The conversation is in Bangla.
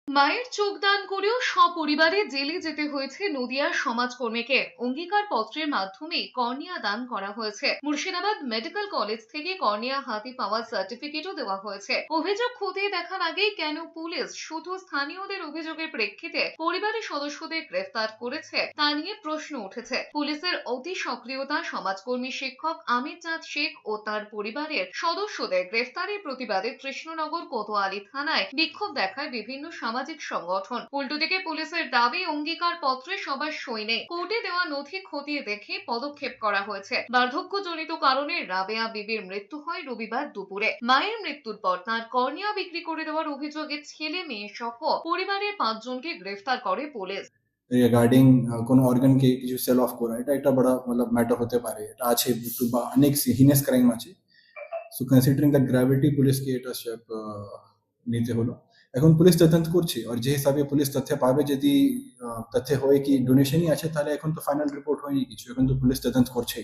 মায়ের চোখদান করেও সপরিবারে জেলে যেতে হয়েছে নদিয়ার সমাজকর্মীকে। অঙ্গীকার পত্রের মাধ্যমে কর্নিয়া দান করা হয়েছে। মুর্শিদাবাদ মেডিকেল কলেজ থেকে কর্নিয়া হাতে পাওয়ার সার্টিফিকেটও দেওয়া হয়েছে। অভিযোগ খতিয়ে দেখার আগেই কেন পুলিশ শুধু স্থানীয়দের অভিযোগের প্রেক্ষিতে পরিবারের সদস্যদের গ্রেফতার করেছে তা নিয়ে প্রশ্ন উঠেছে। পুলিশের অতি সক্রিয়তা, সমাজকর্মী শিক্ষক আমির চাঁদ শেখ ও তার পরিবারের সদস্যদের গ্রেফতারের প্রতিবাদে কৃষ্ণনগর কোতোয়ালি থানায় বিক্ষোভ দেখায় বিভিন্ন সামাজিক সংগঠন। উল্টো দিকে পুলিশের দাবি অঙ্গীকার পত্রে সবার সই নেই, কোর্টে দেওয়া নথি খতিয়ে দেখে পদক্ষেপ করা হয়েছে। বার্ধক্যজনিত কারণে রাবেয়া বিবির মৃত্যু হয় রবিবার দুপুরে। মায়ের মৃত্যুর পর তার কর্নিয়া বিক্রি করে দেওয়ার অভিযোগে ছেলে মেয়ে সহ পরিবারের 5 জনকে গ্রেফতার করে পুলিশ। রিগার্ডিং কোন অর্গানকে কিছু সেল অফ করা, এটা একটা বড় ম্যাটার হতে পারে। এটা আছে বা অনেক হিনেস ক্রাইম আছে। সো কনসিডারিং দ্য গ্র্যাভিটি, পুলিশকে এটা স্টেপ নিতে হলো। এখন পুলিশ তদন্ত করছে, আর যে হিসাবে পুলিশ তথ্য পাবে, যদি তথ্য হয় কি ডোনেশনই আছে, তাহলে এখন তো ফাইনাল রিপোর্ট হয়নি কিছু, এখন তো পুলিশ তদন্ত করছে।